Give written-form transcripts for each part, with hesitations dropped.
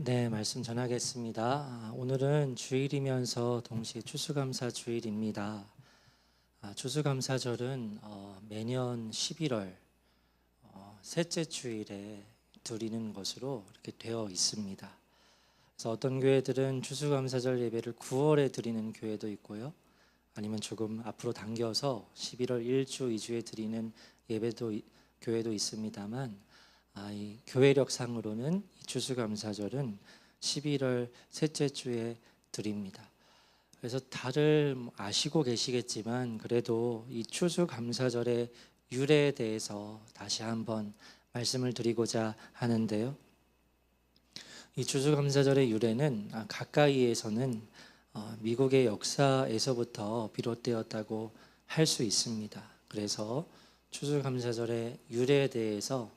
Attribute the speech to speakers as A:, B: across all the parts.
A: 네, 말씀 전하겠습니다. 오늘은 주일이면서 동시에 추수감사 주일입니다. 추수감사절은 매년 11월 셋째 주일에 드리는 것으로 이렇게 되어 있습니다. 그래서 어떤 교회들은 추수감사절 예배를 9월에 드리는 교회도 있고요. 아니면 조금 앞으로 당겨서 11월 1주, 2주에 드리는 교회도 있습니다만 이 교회력상으로는 이 추수감사절은 11월 셋째 주에 드립니다. 그래서 다들 아시고 계시겠지만 그래도 이 추수감사절의 유래에 대해서 다시 한번 말씀을 드리고자 하는데요. 이 추수감사절의 유래는 가까이에서는 미국의 역사에서부터 비롯되었다고 할 수 있습니다. 그래서 추수감사절의 유래에 대해서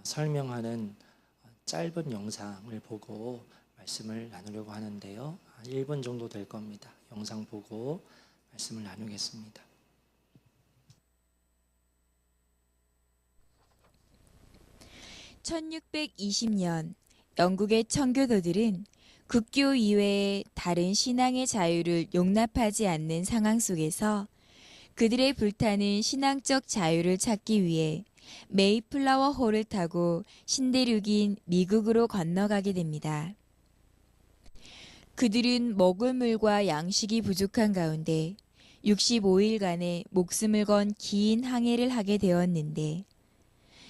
A: 설명하는 짧은 영상을 보고 말씀을 나누려고 하는데요. 1분 정도 될 겁니다. 영상 보고 말씀을 나누겠습니다.
B: (1620년) 영국의 청교도들은 국교 이외의 다른 신앙의 자유를 용납하지 않는 상황 속에서 그들의 불타는 신앙적 자유를 찾기 위해 메이플라워 호를 타고 신대륙인 미국으로 건너가게 됩니다. 그들은 먹을 물과 양식이 부족한 가운데 65일간의 목숨을 건 긴 항해를 하게 되었는데,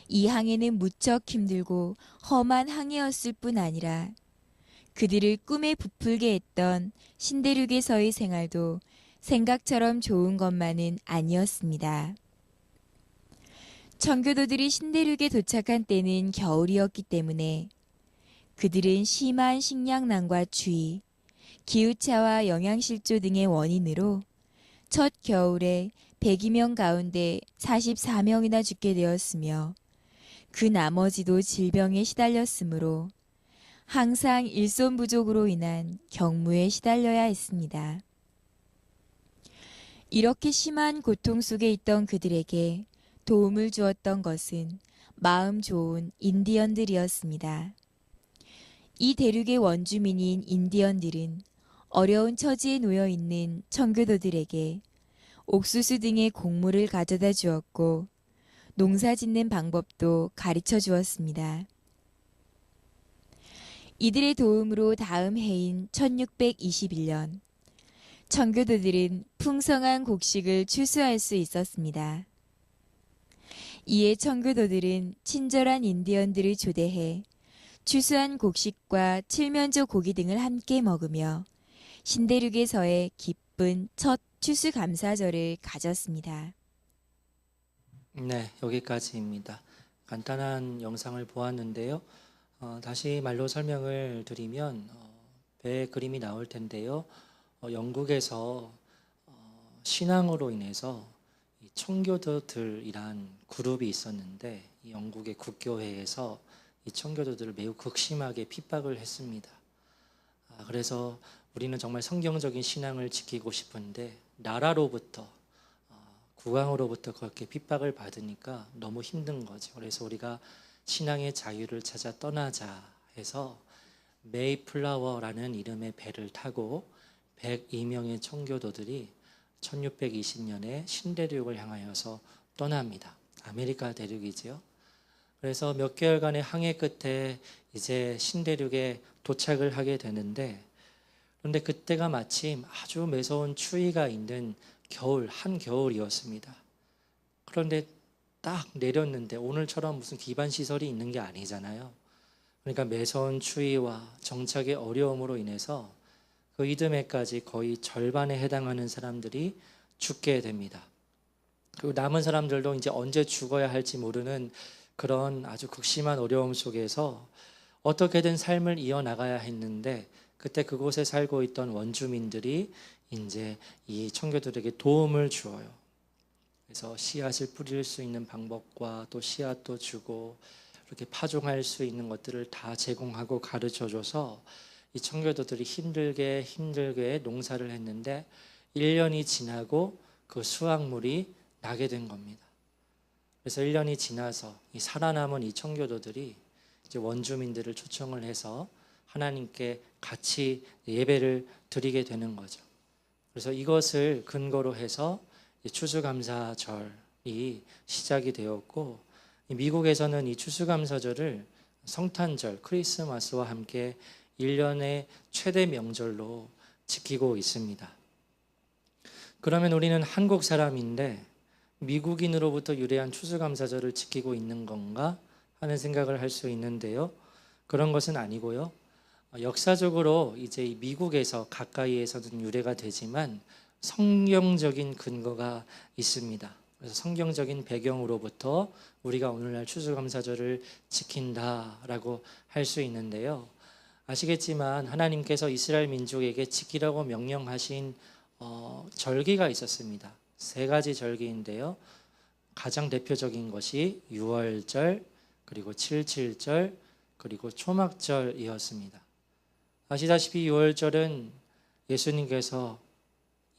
B: 이 항해는 무척 힘들고 험한 항해였을 뿐 아니라 그들을 꿈에 부풀게 했던 신대륙에서의 생활도 생각처럼 좋은 것만은 아니었습니다. 청교도들이 신대륙에 도착한 때는 겨울이었기 때문에 그들은 심한 식량난과 추위, 기후차와 영양실조 등의 원인으로 첫 겨울에 102명 가운데 44명이나 죽게 되었으며, 그 나머지도 질병에 시달렸으므로 항상 일손 부족으로 인한 경무에 시달려야 했습니다. 이렇게 심한 고통 속에 있던 그들에게 도움을 주었던 것은 마음 좋은 인디언들이었습니다. 이 대륙의 원주민인 인디언들은 어려운 처지에 놓여 있는 청교도들에게 옥수수 등의 곡물을 가져다 주었고, 농사 짓는 방법도 가르쳐 주었습니다. 이들의 도움으로 다음 해인 1621년, 청교도들은 풍성한 곡식을 추수할 수 있었습니다. 이에 청교도들은 친절한 인디언들을 초대해 추수한 곡식과 칠면조 고기 등을 함께 먹으며 신대륙에서의 기쁜 첫 추수감사절을 가졌습니다.
A: 네, 여기까지입니다. 간단한 영상을 보았는데요. 다시 말로 설명을 드리면 배의 그림이 나올 텐데요. 영국에서 신앙으로 인해서 이 청교도들이란 그룹이 있었는데, 이 영국의 국교회에서 이 청교도들을 매우 극심하게 핍박을 했습니다. 그래서 우리는 정말 성경적인 신앙을 지키고 싶은데 나라로부터, 국왕으로부터 그렇게 핍박을 받으니까 너무 힘든 거죠. 그래서 우리가 신앙의 자유를 찾아 떠나자 해서 메이플라워라는 이름의 배를 타고 102명의 청교도들이 1620년에 신대륙을 향하여서 떠납니다. 아메리카 대륙이지요. 그래서 몇 개월간의 항해 끝에 이제 신대륙에 도착을 하게 되는데, 그런데 그때가 마침 아주 매서운 추위가 있는 한겨울이었습니다. 그런데 딱 내렸는데 오늘처럼 무슨 기반 시설이 있는 게 아니잖아요. 그러니까 매서운 추위와 정착의 어려움으로 인해서 그 이듬해까지 거의 절반에 해당하는 사람들이 죽게 됩니다. 그리고 남은 사람들도 이제 언제 죽어야 할지 모르는 그런 아주 극심한 어려움 속에서 어떻게든 삶을 이어나가야 했는데, 그때 그곳에 살고 있던 원주민들이 이제 이 청교도들에게 도움을 주어요. 그래서 씨앗을 뿌릴 수 있는 방법과 또 씨앗도 주고 이렇게 파종할 수 있는 것들을 다 제공하고 가르쳐줘서 이 청교도들이 힘들게 농사를 했는데 1년이 지나고 그 수확물이 나게 된 겁니다. 그래서 1년이 지나서 이 살아남은 이 청교도들이 이제 원주민들을 초청을 해서 하나님께 같이 예배를 드리게 되는 거죠. 그래서 이것을 근거로 해서 추수감사절이 시작이 되었고, 미국에서는 이 추수감사절을 성탄절, 크리스마스와 함께 1년의 최대 명절로 지키고 있습니다. 그러면 우리는 한국 사람인데 미국인으로부터 유래한 추수감사절을 지키고 있는 건가 하는 생각을 할 수 있는데요. 그런 것은 아니고요. 역사적으로 이제 미국에서 가까이에서는 유래가 되지만 성경적인 근거가 있습니다. 그래서 성경적인 배경으로부터 우리가 오늘날 추수감사절을 지킨다라고 할 수 있는데요. 아시겠지만 하나님께서 이스라엘 민족에게 지키라고 명령하신 절기가 있었습니다. 3가지 절기인데요. 가장 대표적인 것이 유월절, 그리고 칠칠절, 그리고 초막절이었습니다. 아시다시피 유월절은 예수님께서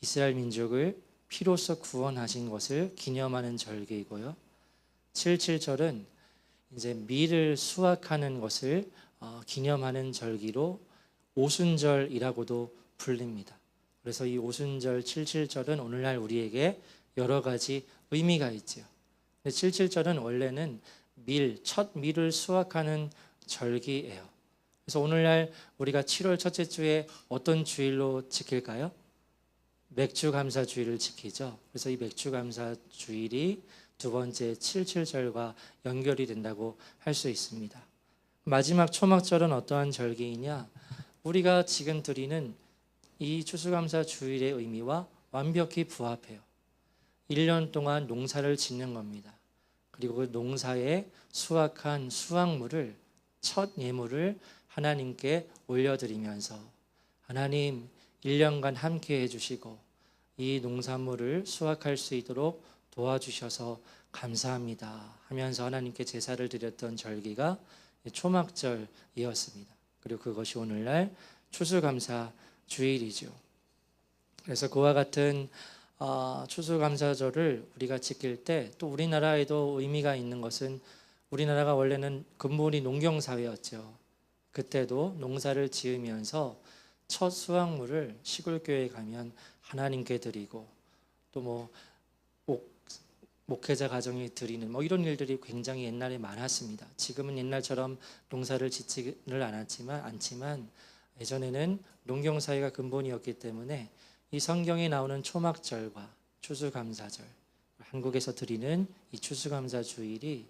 A: 이스라엘 민족을 피로써 구원하신 것을 기념하는 절기이고요. 칠칠절은 이제 밀을 수확하는 것을 기념하는 절기로 오순절이라고도 불립니다. 그래서 이 오순절 칠칠절은 오늘날 우리에게 여러 가지 의미가 있죠. 근데 칠칠절은 원래는 첫 밀을 수확하는 절기예요. 그래서 오늘날 우리가 7월 첫째 주에 어떤 주일로 지킬까요? 맥주감사주일을 지키죠. 그래서 이 맥주감사주일이 2번째 칠칠절과 연결이 된다고 할 수 있습니다. 마지막 초막절은 어떠한 절기이냐? 우리가 지금 드리는 이 추수감사주일의 의미와 완벽히 부합해요. 1년 동안 농사를 짓는 겁니다. 그리고 그 농사에 수확한 수확물을, 첫 예물을 하나님께 올려드리면서 하나님 1년간 함께 해주시고 이 농산물을 수확할 수 있도록 도와주셔서 감사합니다 하면서 하나님께 제사를 드렸던 절기가 초막절이었습니다. 그리고 그것이 오늘날 추수감사 주일이죠. 그래서 그와 같은 추수감사절을 우리가 지킬 때 또 우리나라에도 의미가 있는 것은 우리나라가 원래는 근본이 농경사회였죠. 그때도 농사를 지으면서 첫 수확물을 시골교회에 가면 하나님께 드리고 또 목회자 가정에 드리는 이런 일들이 굉장히 옛날에 많았습니다. 지금은 옛날처럼 농사를 짓지를 않지만 예전에는 농경사회가 근본이었기 때문에 이 성경에 나오는 초막절과 추수감사절, 한국에서 드리는 이 추수감사주일이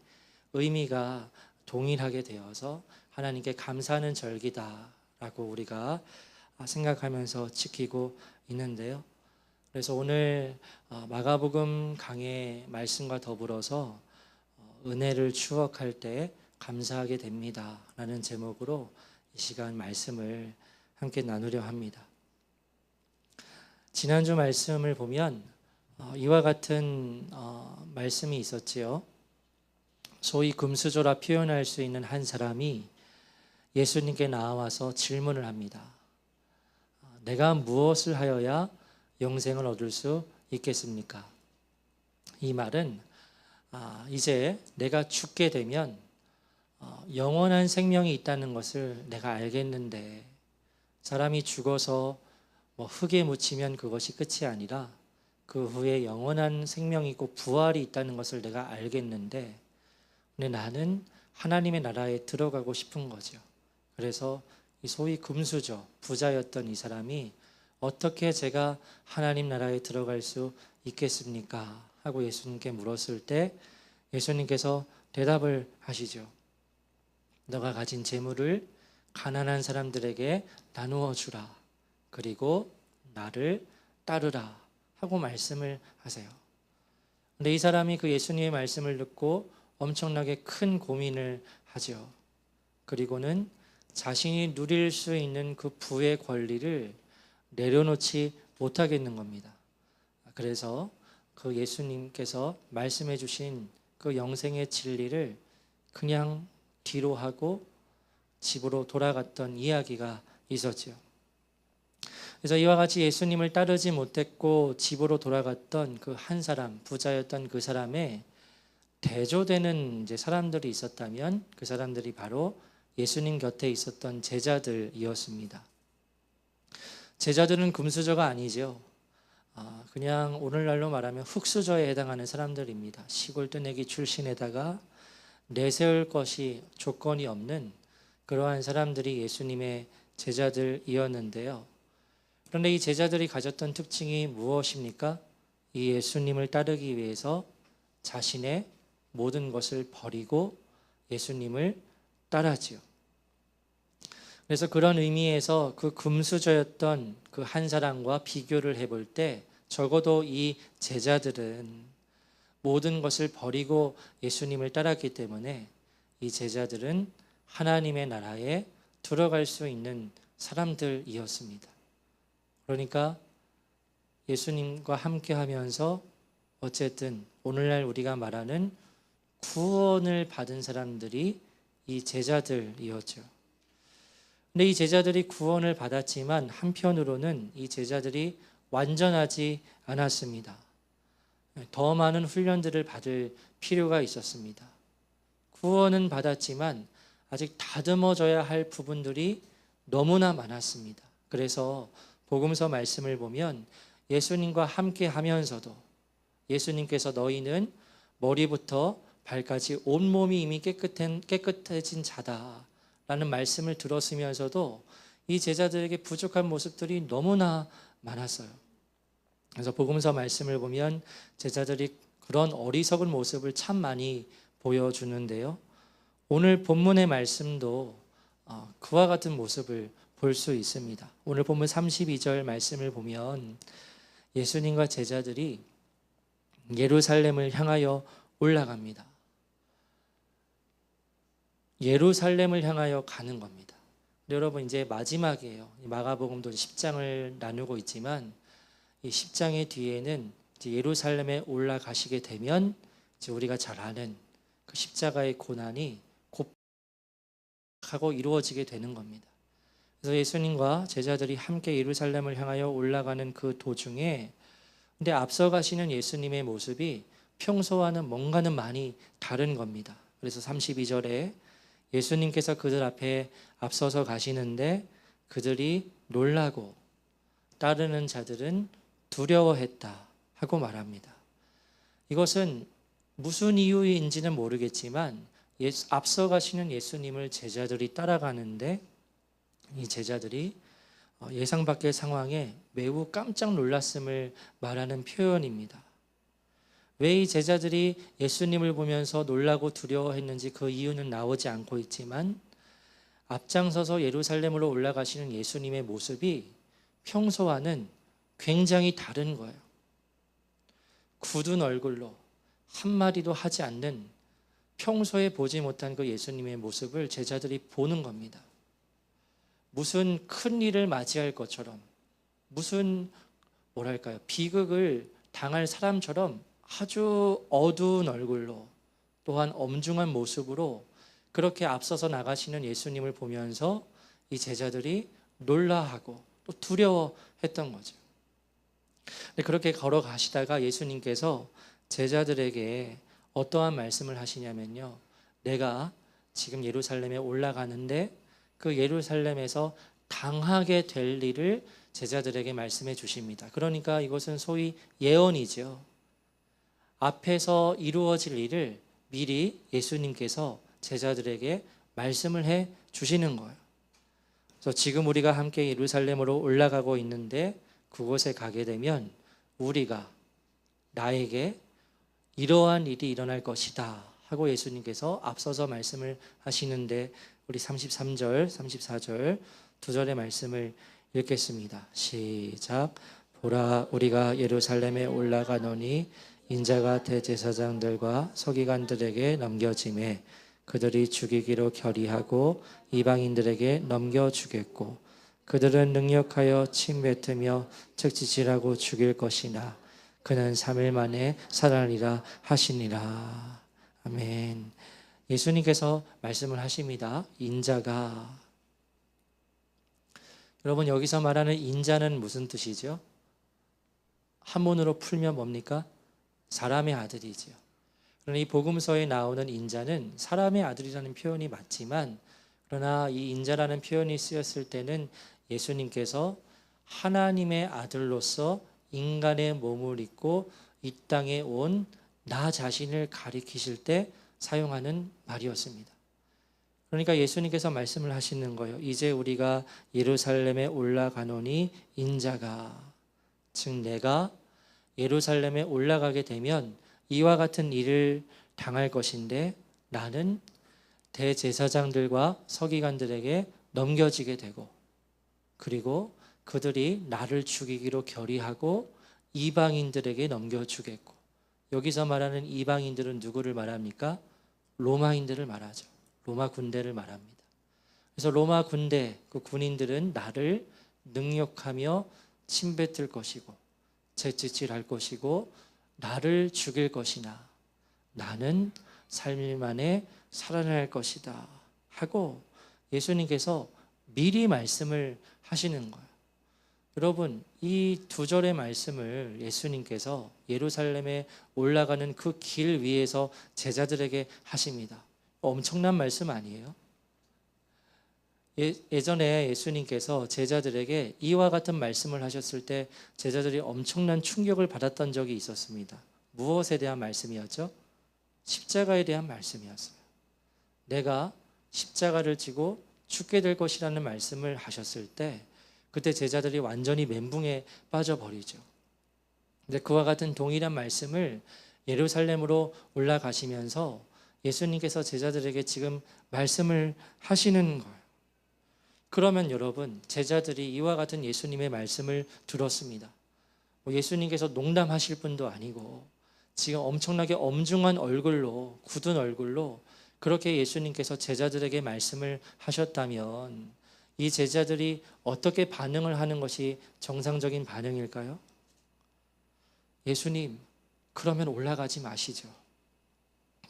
A: 의미가 동일하게 되어서 하나님께 감사하는 절기다라고 우리가 생각하면서 지키고 있는데요. 그래서 오늘 마가복음 강의 말씀과 더불어서 은혜를 추억할 때 감사하게 됩니다 라는 제목으로 이 시간 말씀을 함께 나누려 합니다. 지난주 말씀을 보면 이와 같은 말씀이 있었지요. 소위 금수저라 표현할 수 있는 한 사람이 예수님께 나와서 질문을 합니다. 내가 무엇을 하여야 영생을 얻을 수 있겠습니까? 이 말은 이제 내가 죽게 되면 영원한 생명이 있다는 것을 내가 알겠는데 사람이 죽어서 흙에 묻히면 그것이 끝이 아니라 그 후에 영원한 생명이 있고 부활이 있다는 것을 내가 알겠는데 근데 나는 하나님의 나라에 들어가고 싶은 거죠. 그래서 이 소위 금수저, 부자였던 이 사람이 어떻게 제가 하나님 나라에 들어갈 수 있겠습니까? 하고 예수님께 물었을 때 예수님께서 대답을 하시죠. 너가 가진 재물을 가난한 사람들에게 나누어 주라. 그리고 나를 따르라 하고 말씀을 하세요. 근데 이 사람이 그 예수님의 말씀을 듣고 엄청나게 큰 고민을 하죠. 그리고는 자신이 누릴 수 있는 그 부의 권리를 내려놓지 못하겠는 겁니다. 그래서 그 예수님께서 말씀해 주신 그 영생의 진리를 그냥 뒤로 하고 집으로 돌아갔던 이야기가 있었죠. 그래서 이와 같이 예수님을 따르지 못했고 집으로 돌아갔던 그 한 사람, 부자였던 그 사람의 대조되는 이제 사람들이 있었다면 그 사람들이 바로 예수님 곁에 있었던 제자들이었습니다. 제자들은 금수저가 아니죠. 그냥 오늘날로 말하면 흙수저에 해당하는 사람들입니다. 시골 뜨내기 출신에다가 내세울 것이 조건이 없는 그러한 사람들이 예수님의 제자들이었는데요. 그런데 이 제자들이 가졌던 특징이 무엇입니까? 이 예수님을 따르기 위해서 자신의 모든 것을 버리고 예수님을 따라지요. 그래서 그런 의미에서 그 금수저였던 그 한 사람과 비교를 해볼 때 적어도 이 제자들은 모든 것을 버리고 예수님을 따랐기 때문에 이 제자들은 하나님의 나라에 들어갈 수 있는 사람들이었습니다. 그러니까 예수님과 함께 하면서 어쨌든 오늘날 우리가 말하는 구원을 받은 사람들이 이 제자들이었죠. 근데 이 제자들이 구원을 받았지만 한편으로는 이 제자들이 완전하지 않았습니다. 더 많은 훈련들을 받을 필요가 있었습니다. 구원은 받았지만 아직 다듬어져야 할 부분들이 너무나 많았습니다. 그래서 복음서 말씀을 보면 예수님과 함께 하면서도 예수님께서 너희는 머리부터 발까지 온몸이 이미 깨끗해진 자다라는 말씀을 들었으면서도 이 제자들에게 부족한 모습들이 너무나 많았어요. 그래서 복음서 말씀을 보면 제자들이 그런 어리석은 모습을 참 많이 보여주는데요. 오늘 본문의 말씀도 그와 같은 모습을 볼 수 있습니다. 오늘 본문 32절 말씀을 보면 예수님과 제자들이 예루살렘을 향하여 올라갑니다. 예루살렘을 향하여 가는 겁니다. 여러분 이제 마지막이에요. 마가복음도 10장을 나누고 있지만 이 10장의 뒤에는 이제 예루살렘에 올라가시게 되면 이제 우리가 잘 아는 그 십자가의 고난이 곧 하고 이루어지게 되는 겁니다. 그래서 예수님과 제자들이 함께 예루살렘을 향하여 올라가는 그 도중에 근데 앞서 가시는 예수님의 모습이 평소와는 뭔가는 많이 다른 겁니다. 그래서 32절에 예수님께서 그들 앞에 앞서서 가시는데 그들이 놀라고 따르는 자들은 두려워했다 하고 말합니다. 이것은 무슨 이유인지는 모르겠지만 앞서 가시는 예수님을 제자들이 따라가는데 이 제자들이 예상 밖의 상황에 매우 깜짝 놀랐음을 말하는 표현입니다. 왜 이 제자들이 예수님을 보면서 놀라고 두려워했는지 그 이유는 나오지 않고 있지만 앞장서서 예루살렘으로 올라가시는 예수님의 모습이 평소와는 굉장히 다른 거예요. 굳은 얼굴로 한마디도 하지 않는 평소에 보지 못한 그 예수님의 모습을 제자들이 보는 겁니다. 무슨 큰 일을 맞이할 것처럼 무슨 비극을 당할 사람처럼 아주 어두운 얼굴로 또한 엄중한 모습으로 그렇게 앞서서 나가시는 예수님을 보면서 이 제자들이 놀라하고 또 두려워했던 거죠. 그렇게 걸어가시다가 예수님께서 제자들에게 어떠한 말씀을 하시냐면요. 내가 지금 예루살렘에 올라가는데 그 예루살렘에서 당하게 될 일을 제자들에게 말씀해 주십니다. 그러니까 이것은 소위 예언이죠. 앞에서 이루어질 일을 미리 예수님께서 제자들에게 말씀을 해 주시는 거예요. 그래서 지금 우리가 함께 예루살렘으로 올라가고 있는데 그곳에 가게 되면 우리가 나에게 이러한 일이 일어날 것이다 하고 예수님께서 앞서서 말씀을 하시는데 우리 33절, 34절 두 절의 말씀을 읽겠습니다. 시작. 보라 우리가 예루살렘에 올라가노니 인자가 대제사장들과 서기관들에게 넘겨짐에 그들이 죽이기로 결의하고 이방인들에게 넘겨주겠고 그들은 능력하여 침 뱉으며 책짓질하고 죽일 것이나 그는 3일 만에 살아나리라 하시니라. 아멘. 예수님께서 말씀을 하십니다. 인자가 여러분 여기서 말하는 인자는 무슨 뜻이죠? 한문으로 풀면 뭡니까? 사람의 아들이지요. 그러나 이 복음서에 나오는 인자는 사람의 아들이라는 표현이 맞지만 그러나 이 인자라는 표현이 쓰였을 때는 예수님께서 하나님의 아들로서 인간의 몸을 입고 이 땅에 온 나 자신을 가리키실 때 사용하는 말이었습니다. 그러니까 예수님께서 말씀을 하시는 거예요. 이제 우리가 예루살렘에 올라가노니 인자가, 즉 내가 예루살렘에 올라가게 되면 이와 같은 일을 당할 것인데 나는 대제사장들과 서기관들에게 넘겨지게 되고, 그리고 그들이 나를 죽이기로 결의하고 이방인들에게 넘겨주겠고, 여기서 말하는 이방인들은 누구를 말합니까? 로마인들을 말하죠. 로마 군대를 말합니다. 그래서 로마 군대, 그 군인들은 나를 능욕하며 침뱉을 것이고 채찍질할 것이고 나를 죽일 것이나 나는 삶일 만에 살아날 것이다 하고 예수님께서 미리 말씀을 하시는 거예요. 여러분, 이 두 절의 말씀을 예수님께서 예루살렘에 올라가는 그 길 위에서 제자들에게 하십니다. 엄청난 말씀 아니에요? 예전에 예수님께서 제자들에게 이와 같은 말씀을 하셨을 때 제자들이 엄청난 충격을 받았던 적이 있었습니다. 무엇에 대한 말씀이었죠? 십자가에 대한 말씀이었어요. 내가 십자가를 지고 죽게 될 것이라는 말씀을 하셨을 때 그때 제자들이 완전히 멘붕에 빠져버리죠. 근데 그와 같은 동일한 말씀을 예루살렘으로 올라가시면서 예수님께서 제자들에게 지금 말씀을 하시는 거예요. 그러면 여러분, 제자들이 이와 같은 예수님의 말씀을 들었습니다. 예수님께서 농담하실 분도 아니고 지금 엄청나게 엄중한 얼굴로, 굳은 얼굴로 그렇게 예수님께서 제자들에게 말씀을 하셨다면 이 제자들이 어떻게 반응을 하는 것이 정상적인 반응일까요? 예수님, 그러면 올라가지 마시죠.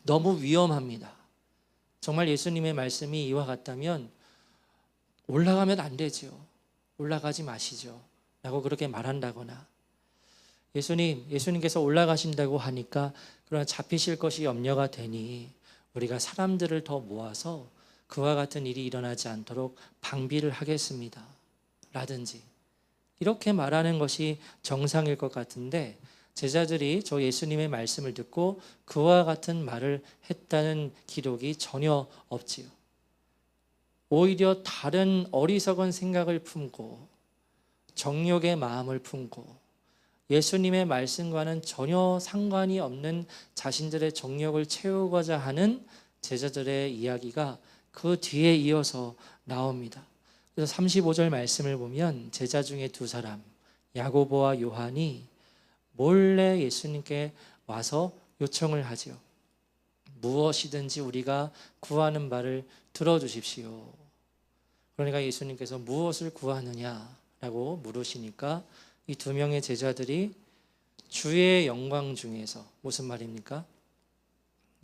A: 너무 위험합니다. 정말 예수님의 말씀이 이와 같다면 올라가면 안 되죠. 올라가지 마시죠. 라고 그렇게 말한다거나, 예수님께서 올라가신다고 하니까 그러나 잡히실 것이 염려가 되니 우리가 사람들을 더 모아서 그와 같은 일이 일어나지 않도록 방비를 하겠습니다. 라든지 이렇게 말하는 것이 정상일 것 같은데 제자들이 저 예수님의 말씀을 듣고 그와 같은 말을 했다는 기록이 전혀 없지요. 오히려 다른 어리석은 생각을 품고 정욕의 마음을 품고 예수님의 말씀과는 전혀 상관이 없는 자신들의 정욕을 채우고자 하는 제자들의 이야기가 그 뒤에 이어서 나옵니다. 그래서 35절 말씀을 보면 제자 중에 두 사람, 야고보와 요한이 몰래 예수님께 와서 요청을 하죠. 무엇이든지 우리가 구하는 바를 들어주십시오. 그러니까 예수님께서 무엇을 구하느냐라고 물으시니까 이 두 명의 제자들이 주의 영광 중에서, 무슨 말입니까?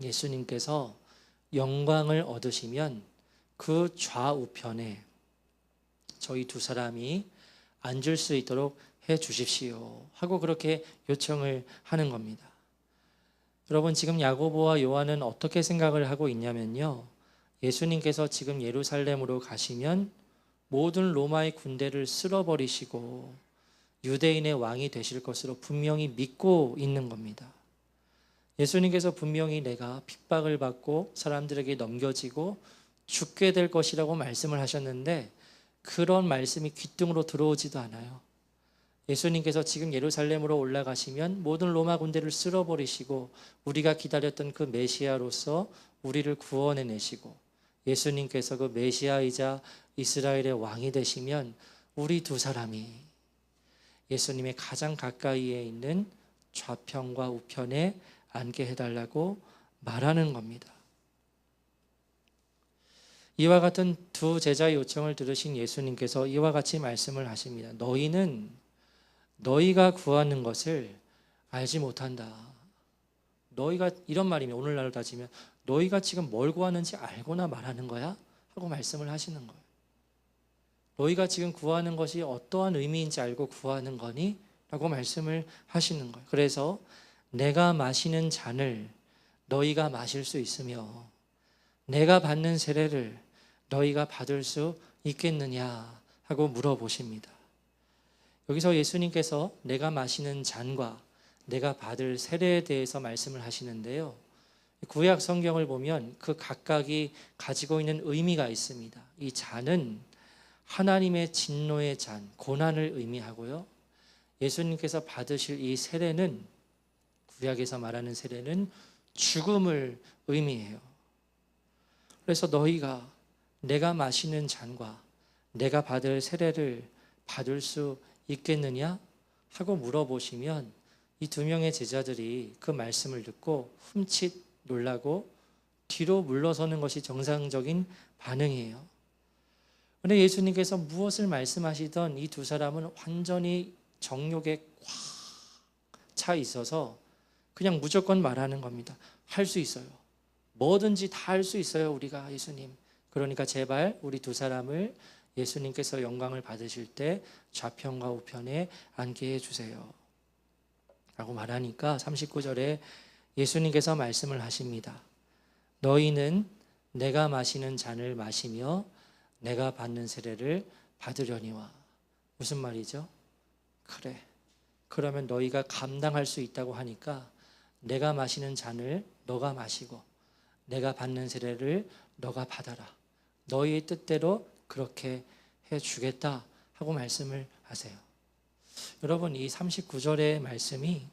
A: 예수님께서 영광을 얻으시면 그 좌우편에 저희 두 사람이 앉을 수 있도록 해 주십시오 하고 그렇게 요청을 하는 겁니다. 여러분, 지금 야고보와 요한은 어떻게 생각을 하고 있냐면요, 예수님께서 지금 예루살렘으로 가시면 모든 로마의 군대를 쓸어버리시고 유대인의 왕이 되실 것으로 분명히 믿고 있는 겁니다. 예수님께서 분명히 내가 핍박을 받고 사람들에게 넘겨지고 죽게 될 것이라고 말씀을 하셨는데 그런 말씀이 귓등으로 들어오지도 않아요. 예수님께서 지금 예루살렘으로 올라가시면 모든 로마 군대를 쓸어버리시고 우리가 기다렸던 그 메시아로서 우리를 구원해내시고 예수님께서 그 메시아이자 이스라엘의 왕이 되시면 우리 두 사람이 예수님의 가장 가까이에 있는 좌편과 우편에 앉게 해달라고 말하는 겁니다. 이와 같은 두 제자의 요청을 들으신 예수님께서 이와 같이 말씀을 하십니다. 너희는 너희가 구하는 것을 알지 못한다. 너희가, 이런 말이면 오늘날로 따지면 너희가 지금 뭘 구하는지 알고나 말하는 거야? 하고 말씀을 하시는 거예요. 너희가 지금 구하는 것이 어떠한 의미인지 알고 구하는 거니? 라고 말씀을 하시는 거예요. 그래서 내가 마시는 잔을 너희가 마실 수 있으며 내가 받는 세례를 너희가 받을 수 있겠느냐 하고 물어보십니다. 여기서 예수님께서 내가 마시는 잔과 내가 받을 세례에 대해서 말씀을 하시는데요. 구약 성경을 보면 그 각각이 가지고 있는 의미가 있습니다. 이 잔은 하나님의 진노의 잔, 고난을 의미하고요. 예수님께서 받으실 이 세례는, 구약에서 말하는 세례는 죽음을 의미해요. 그래서 너희가 내가 마시는 잔과 내가 받을 세례를 받을 수 있겠느냐 하고 물어보시면 이 두 명의 제자들이 그 말씀을 듣고 흠칫 놀라고 뒤로 물러서는 것이 정상적인 반응이에요. 그런데 예수님께서 무엇을 말씀하시던 이 두 사람은 완전히 정욕에 꽉 차 있어서 그냥 무조건 말하는 겁니다. 할 수 있어요. 뭐든지 다 할 수 있어요, 우리가. 예수님. 그러니까 제발 우리 두 사람을 예수님께서 영광을 받으실 때 좌편과 우편에 앉게 해주세요 라고 말하니까 39절에 예수님께서 말씀을 하십니다. 너희는 내가 마시는 잔을 마시며 내가 받는 세례를 받으려니와. 무슨 말이죠? 그래, 그러면 너희가 감당할 수 있다고 하니까 내가 마시는 잔을 너가 마시고 내가 받는 세례를 너가 받아라. 너희의 뜻대로 그렇게 해주겠다 하고 말씀을 하세요. 여러분, 이 39절의 말씀이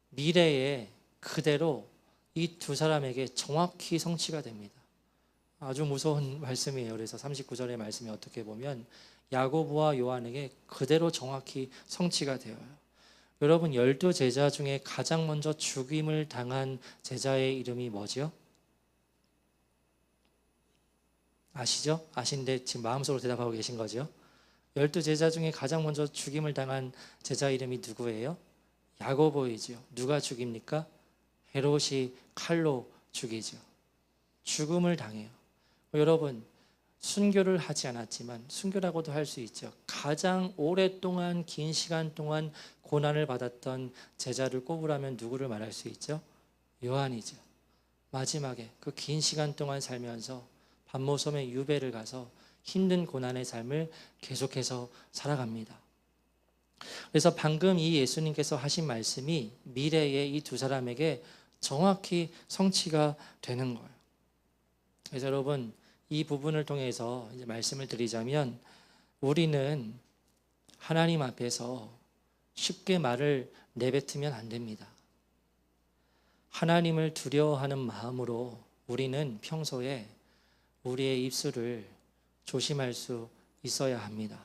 A: 미래에 그대로 이 두 사람에게 정확히 성취가 됩니다. 아주 무서운 말씀이에요. 그래서 39절의 말씀이 어떻게 보면 야고보와 요한에게 그대로 정확히 성취가 되어요. 여러분, 12제자 중에 가장 먼저 죽임을 당한 제자의 이름이 뭐죠? 아시죠? 아신데 지금 마음속으로 대답하고 계신 거죠? 12제자 중에 가장 먼저 죽임을 당한 제자 이름이 누구예요? 야고보이죠. 누가 죽입니까? 헤롯이 칼로 죽이죠. 죽음을 당해요. 여러분, 순교를 하지 않았지만, 순교라고도 할 수 있죠. 가장 오랫동안 긴 시간 동안 고난을 받았던 제자를 꼽으라면 누구를 말할 수 있죠? 요한이죠. 마지막에 그 긴 시간 동안 살면서 반모섬의 유배를 가서 힘든 고난의 삶을 계속해서 살아갑니다. 그래서 방금 이 예수님께서 하신 말씀이 미래에 이 두 사람에게 정확히 성취가 되는 거예요. 그래서 여러분, 이 부분을 통해서 이제 말씀을 드리자면 우리는 하나님 앞에서 쉽게 말을 내뱉으면 안 됩니다. 하나님을 두려워하는 마음으로 우리는 평소에 우리의 입술을 조심할 수 있어야 합니다.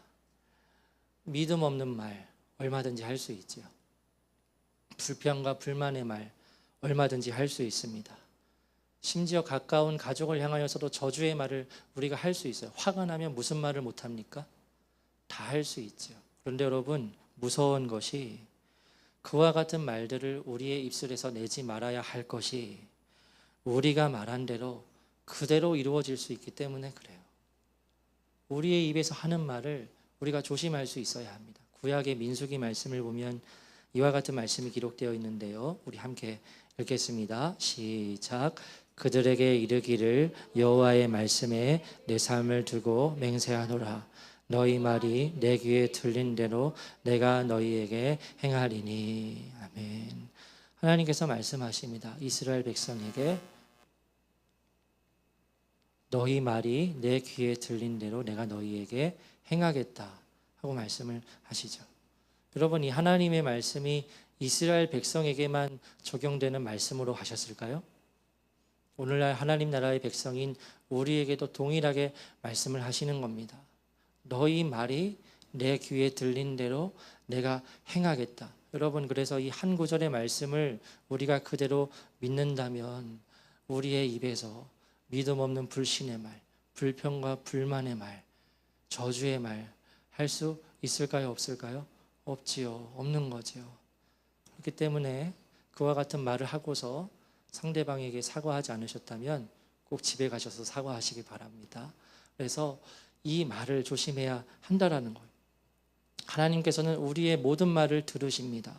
A: 믿음 없는 말 얼마든지 할 수 있죠. 불평과 불만의 말 얼마든지 할 수 있습니다. 심지어 가까운 가족을 향하여서도 저주의 말을 우리가 할 수 있어요. 화가 나면 무슨 말을 못합니까? 다 할 수 있죠. 그런데 여러분, 무서운 것이 그와 같은 말들을 우리의 입술에서 내지 말아야 할 것이 우리가 말한 대로 그대로 이루어질 수 있기 때문에 그래요. 우리의 입에서 하는 말을 우리가 조심할 수 있어야 합니다. 구약의 민수기 말씀을 보면 이와 같은 말씀이 기록되어 있는데요. 우리 함께 읽겠습니다. 시작. 그들에게 이르기를 여호와의 말씀에 내 삶을 두고 맹세하노라. 너희 말이 내 귀에 들린 대로 내가 너희에게 행하리니. 아멘. 하나님께서 말씀하십니다. 이스라엘 백성에게 너희 말이 내 귀에 들린 대로 내가 너희에게 행하겠다 하고 말씀을 하시죠. 여러분, 이 하나님의 말씀이 이스라엘 백성에게만 적용되는 말씀으로 하셨을까요? 오늘날 하나님 나라의 백성인 우리에게도 동일하게 말씀을 하시는 겁니다. 너희 말이 내 귀에 들린 대로 내가 행하겠다. 여러분, 그래서 이 한 구절의 말씀을 우리가 그대로 믿는다면 우리의 입에서 믿음 없는 불신의 말, 불평과 불만의 말, 저주의 말 할 수 있을까요? 없을까요? 없지요. 없는 거지요. 그렇기 때문에 그와 같은 말을 하고서 상대방에게 사과하지 않으셨다면 꼭 집에 가셔서 사과하시기 바랍니다. 그래서 이 말을 조심해야 한다라는 거예요. 하나님께서는 우리의 모든 말을 들으십니다.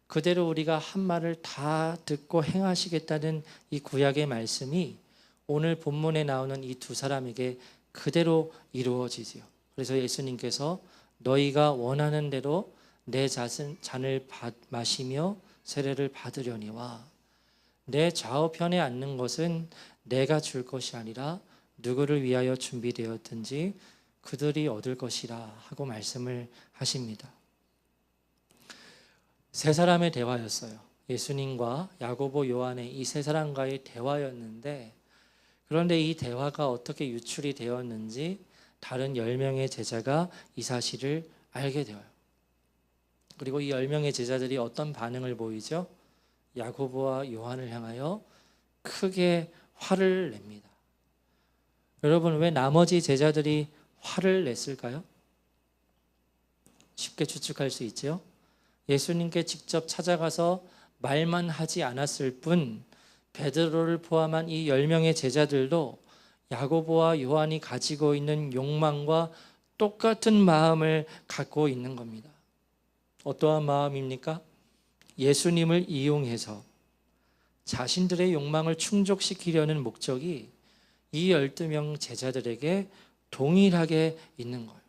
A: 그대로 우리가 한 말을 다 듣고 행하시겠다는 이 구약의 말씀이 오늘 본문에 나오는 이 두 사람에게 그대로 이루어지지요. 그래서 예수님께서 너희가 원하는 대로 내 잔을 마시며 세례를 받으려니와 내 좌우편에 앉는 것은 내가 줄 것이 아니라 누구를 위하여 준비되었든지 그들이 얻을 것이라 하고 말씀을 하십니다. 세 사람의 대화였어요. 예수님과 야고보, 요한의 이 세 사람과의 대화였는데, 그런데 이 대화가 어떻게 유출이 되었는지 다른 10명의 제자가 이 사실을 알게 되어요. 그리고 이 10명의 제자들이 어떤 반응을 보이죠? 야고보와 요한을 향하여 크게 화를 냅니다. 여러분, 왜 나머지 제자들이 화를 냈을까요? 쉽게 추측할 수 있죠. 예수님께 직접 찾아가서 말만 하지 않았을 뿐 베드로를 포함한 이 10명의 제자들도 야고보와 요한이 가지고 있는 욕망과 똑같은 마음을 갖고 있는 겁니다. 어떠한 마음입니까? 예수님을 이용해서 자신들의 욕망을 충족시키려는 목적이 이 12명 제자들에게 동일하게 있는 거예요.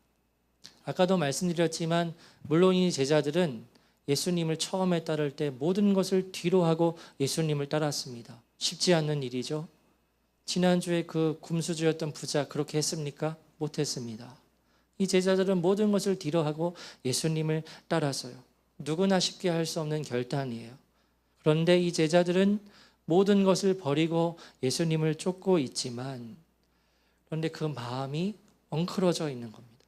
A: 아까도 말씀드렸지만 물론 이 제자들은 예수님을 처음에 따를 때 모든 것을 뒤로 하고 예수님을 따랐습니다. 쉽지 않는 일이죠. 지난주에 그 금수저였던 부자 그렇게 했습니까? 못했습니다. 이 제자들은 모든 것을 뒤로 하고 예수님을 따라서요. 누구나 쉽게 할 수 없는 결단이에요. 그런데 이 제자들은 모든 것을 버리고 예수님을 쫓고 있지만, 그런데 그 마음이 엉클어져 있는 겁니다.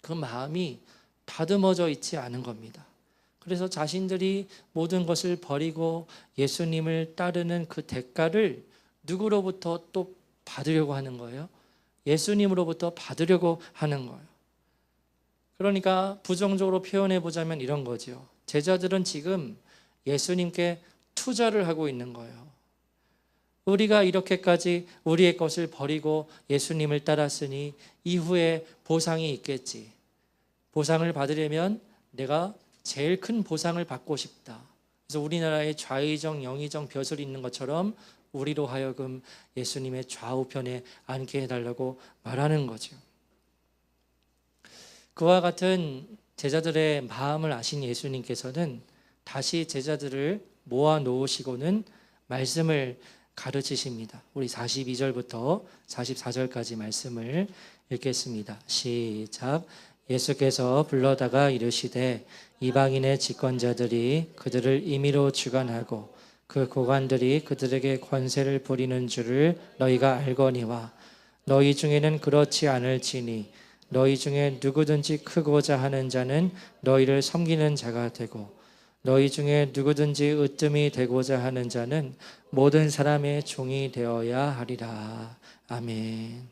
A: 그 마음이 다듬어져 있지 않은 겁니다. 그래서 자신들이 모든 것을 버리고 예수님을 따르는 그 대가를 누구로부터 또 받으려고 하는 거예요? 예수님으로부터 받으려고 하는 거예요. 그러니까 부정적으로 표현해 보자면 이런 거죠. 제자들은 지금 예수님께 투자를 하고 있는 거예요. 우리가 이렇게까지 우리의 것을 버리고 예수님을 따랐으니 이후에 보상이 있겠지. 보상을 받으려면 내가 제일 큰 보상을 받고 싶다. 그래서 우리나라에 좌의정, 영의정 벼슬이 있는 것처럼 우리로 하여금 예수님의 좌우편에 앉게 해달라고 말하는 거죠. 그와 같은 제자들의 마음을 아신 예수님께서는 다시 제자들을 모아 놓으시고는 말씀을 가르치십니다. 우리 42절부터 44절까지 말씀을 읽겠습니다. 시작. 예수께서 불러다가 이르시되 이방인의 집권자들이 그들을 임의로 주관하고 그 고관들이 그들에게 권세를 부리는 줄을 너희가 알거니와 너희 중에는 그렇지 않을지니 너희 중에 누구든지 크고자 하는 자는 너희를 섬기는 자가 되고 너희 중에 누구든지 으뜸이 되고자 하는 자는 모든 사람의 종이 되어야 하리라. 아멘.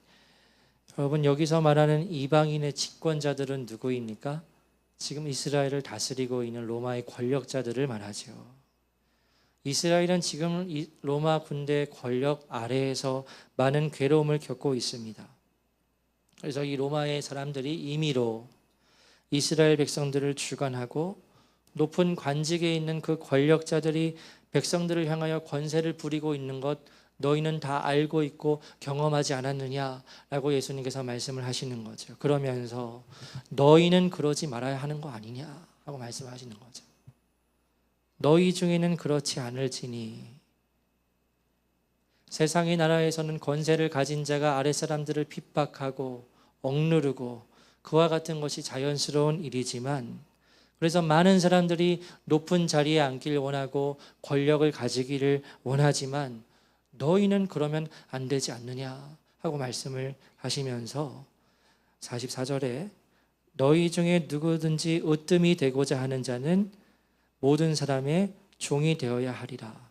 A: 여러분, 여기서 말하는 이방인의 집권자들은 누구입니까? 지금 이스라엘을 다스리고 있는 로마의 권력자들을 말하죠. 이스라엘은 지금 로마 군대의 권력 아래에서 많은 괴로움을 겪고 있습니다. 그래서 이 로마의 사람들이 임의로 이스라엘 백성들을 주관하고 높은 관직에 있는 그 권력자들이 백성들을 향하여 권세를 부리고 있는 것 너희는 다 알고 있고 경험하지 않았느냐라고 예수님께서 말씀을 하시는 거죠. 그러면서 너희는 그러지 말아야 하는 거 아니냐 하고 말씀하시는 거죠. 너희 중에는 그렇지 않을지니 세상의 나라에서는 권세를 가진 자가 아랫사람들을 핍박하고 억누르고 그와 같은 것이 자연스러운 일이지만 그래서 많은 사람들이 높은 자리에 앉길 원하고 권력을 가지기를 원하지만 너희는 그러면 안 되지 않느냐 하고 말씀을 하시면서 44절에 너희 중에 누구든지 으뜸이 되고자 하는 자는 모든 사람의 종이 되어야 하리라.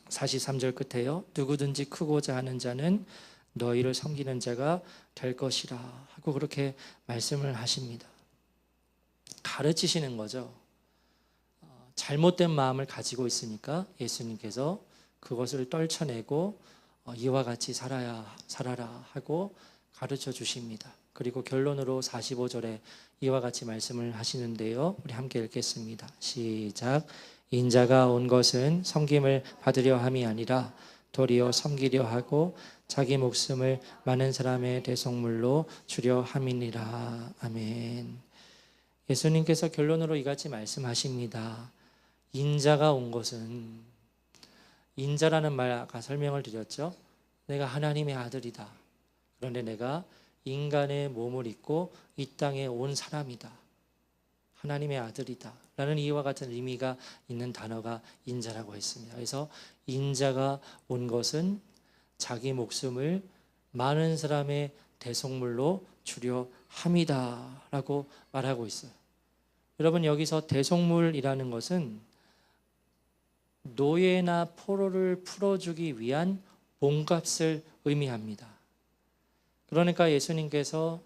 A: 43절 끝에요. 누구든지 크고자 하는 자는 너희를 섬기는 자가 될 것이라 하고 그렇게 말씀을 하십니다. 가르치시는 거죠. 잘못된 마음을 가지고 있으니까 예수님께서 그것을 떨쳐내고 이와 같이 살아라 하고 가르쳐 주십니다. 그리고 결론으로 45절에 이와 같이 말씀을 하시는데요. 우리 함께 읽겠습니다. 시작. 인자가 온 것은 섬김을 받으려 함이 아니라 도리어 섬기려 하고 자기 목숨을 많은 사람의 대속물로 주려 함이니라. 아멘. 예수님께서 결론으로 이같이 말씀하십니다. 인자가 온 것은, 인자라는 말 아까 설명을 드렸죠. 내가 하나님의 아들이다. 그런데 내가 인간의 몸을 입고 이 땅에 온 사람이다. 하나님의 아들이다. 라는 이와 같은 의미가 있는 단어가 인자라고 했습니다. 그래서 인자가 온 것은 자기 목숨을 많은 사람의 대속물로 주려 함이다. 라고 말하고 있어요. 여러분, 여기서 대속물이라는 것은 노예나 포로를 풀어주기 위한 몸값을 의미합니다. 그러니까 예수님께서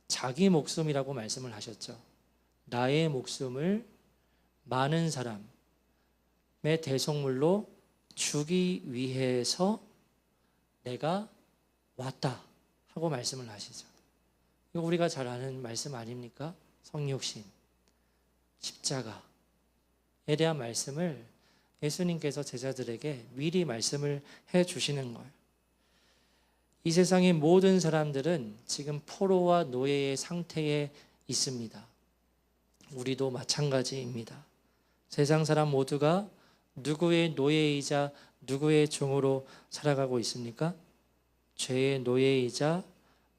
A: 자기 목숨이라고 말씀을 하셨죠. 나의 목숨을 많은 사람의 대속물로 주기 위해서 내가 왔다 하고 말씀을 하시죠. 이거 우리가 잘 아는 말씀 아닙니까? 성육신, 십자가에 대한 말씀을 예수님께서 제자들에게 미리 말씀을 해 주시는 거예요. 이 세상의 모든 사람들은 지금 포로와 노예의 상태에 있습니다. 우리도 마찬가지입니다. 세상 사람 모두가 누구의 노예이자 누구의 종으로 살아가고 있습니까? 죄의 노예이자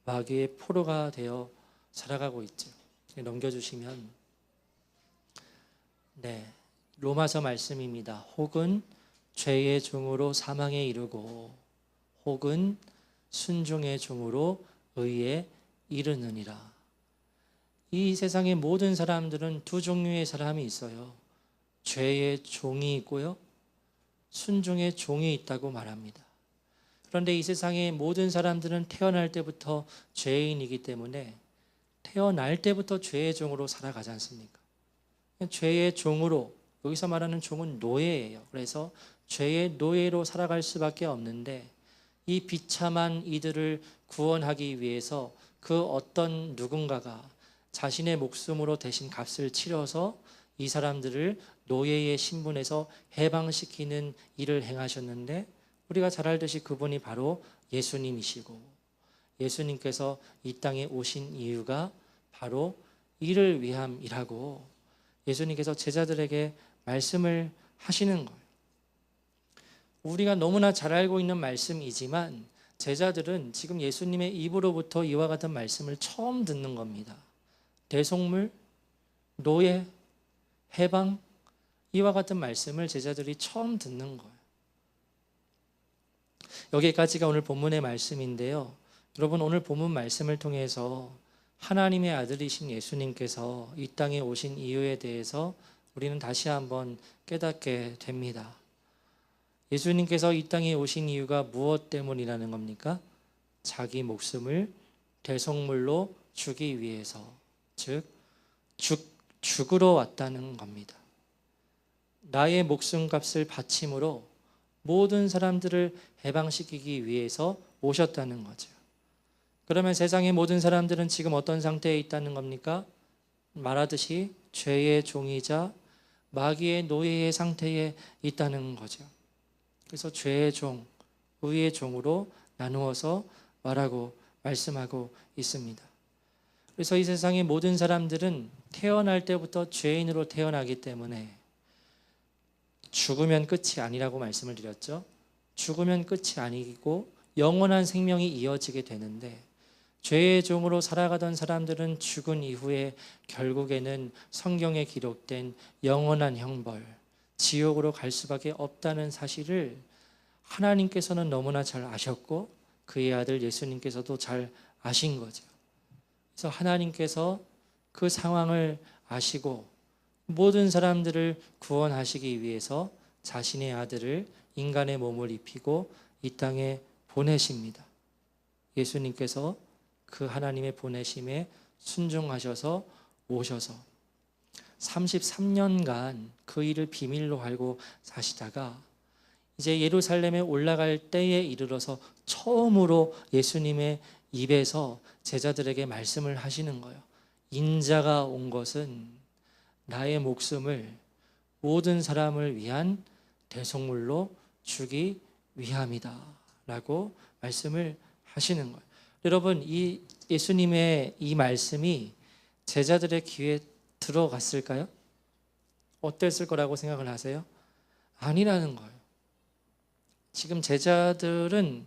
A: 마귀의 포로가 되어 살아가고 있죠. 넘겨주시면, 네, 로마서 말씀입니다. 혹은 죄의 종으로 사망에 이르고 혹은 순종의 종으로 의에 이르느니라. 이 세상의 모든 사람들은 두 종류의 사람이 있어요. 죄의 종이 있고요, 순종의 종이 있다고 말합니다. 그런데 이 세상의 모든 사람들은 태어날 때부터 죄인이기 때문에 태어날 때부터 죄의 종으로 살아가지 않습니까? 죄의 종으로, 여기서 말하는 종은 노예예요. 그래서 죄의 노예로 살아갈 수밖에 없는데, 이 비참한 이들을 구원하기 위해서 그 어떤 누군가가 자신의 목숨으로 대신 값을 치러서 이 사람들을 노예의 신분에서 해방시키는 일을 행하셨는데, 우리가 잘 알듯이 그분이 바로 예수님이시고, 예수님께서 이 땅에 오신 이유가 바로 이를 위함이라고 예수님께서 제자들에게 말씀을 하시는 거예요. 우리가 너무나 잘 알고 있는 말씀이지만 제자들은 지금 예수님의 입으로부터 이와 같은 말씀을 처음 듣는 겁니다. 대속물, 노예, 해방, 이와 같은 말씀을 제자들이 처음 듣는 거예요. 여기까지가 오늘 본문의 말씀인데요. 여러분, 오늘 본문 말씀을 통해서 하나님의 아들이신 예수님께서 이 땅에 오신 이유에 대해서 우리는 다시 한번 깨닫게 됩니다. 예수님께서 이 땅에 오신 이유가 무엇 때문이라는 겁니까? 자기 목숨을 대속물로 주기 위해서, 즉 죽으러 왔다는 겁니다. 나의 목숨값을 바침으로 모든 사람들을 해방시키기 위해서 오셨다는 거죠. 그러면 세상의 모든 사람들은 지금 어떤 상태에 있다는 겁니까? 말하듯이 죄의 종이자 마귀의 노예의 상태에 있다는 거죠. 그래서 죄의 종, 의의 종으로 나누어서 말씀하고 있습니다. 그래서 이 세상의 모든 사람들은 태어날 때부터 죄인으로 태어나기 때문에 죽으면 끝이 아니라고 말씀을 드렸죠. 죽으면 끝이 아니고 영원한 생명이 이어지게 되는데, 죄의 종으로 살아가던 사람들은 죽은 이후에 결국에는 성경에 기록된 영원한 형벌, 지옥으로 갈 수밖에 없다는 사실을 하나님께서는 너무나 잘 아셨고 그의 아들 예수님께서도 잘 아신 거죠. 그래서 하나님께서 그 상황을 아시고 모든 사람들을 구원하시기 위해서 자신의 아들을 인간의 몸을 입히고 이 땅에 보내십니다. 예수님께서 그 하나님의 보내심에 순종하셔서 오셔서 33년간 그 일을 비밀로 알고 사시다가 이제 예루살렘에 올라갈 때에 이르러서 처음으로 예수님의 입에서 제자들에게 말씀을 하시는 거예요. 인자가 온 것은 나의 목숨을 모든 사람을 위한 대속물로 주기 위함이다 라고 말씀을 하시는 거예요. 여러분, 이 예수님의 이 말씀이 제자들의 귀에 들어갔을까요? 어땠을 거라고 생각을 하세요? 아니라는 거예요. 지금 제자들은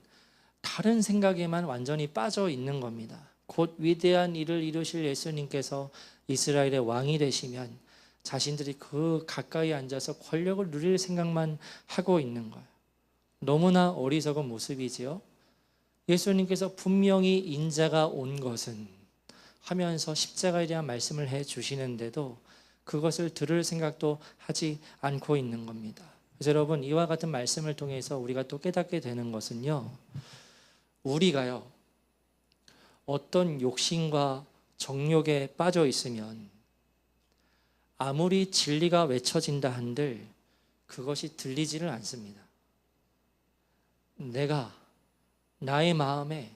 A: 다른 생각에만 완전히 빠져 있는 겁니다. 곧 위대한 일을 이루실 예수님께서 이스라엘의 왕이 되시면 자신들이 그 가까이 앉아서 권력을 누릴 생각만 하고 있는 거예요. 너무나 어리석은 모습이지요. 예수님께서 분명히 인자가 온 것은 하면서 십자가에 대한 말씀을 해 주시는데도 그것을 들을 생각도 하지 않고 있는 겁니다. 그래서 여러분, 이와 같은 말씀을 통해서 우리가 또 깨닫게 되는 것은요, 우리가요 어떤 욕심과 정욕에 빠져 있으면 아무리 진리가 외쳐진다 한들 그것이 들리지를 않습니다. 내가 나의 마음에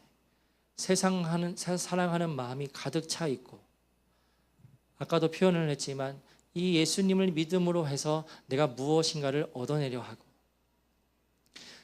A: 사랑하는 마음이 가득 차 있고, 아까도 표현을 했지만 이 예수님을 믿음으로 해서 내가 무엇인가를 얻어내려 하고,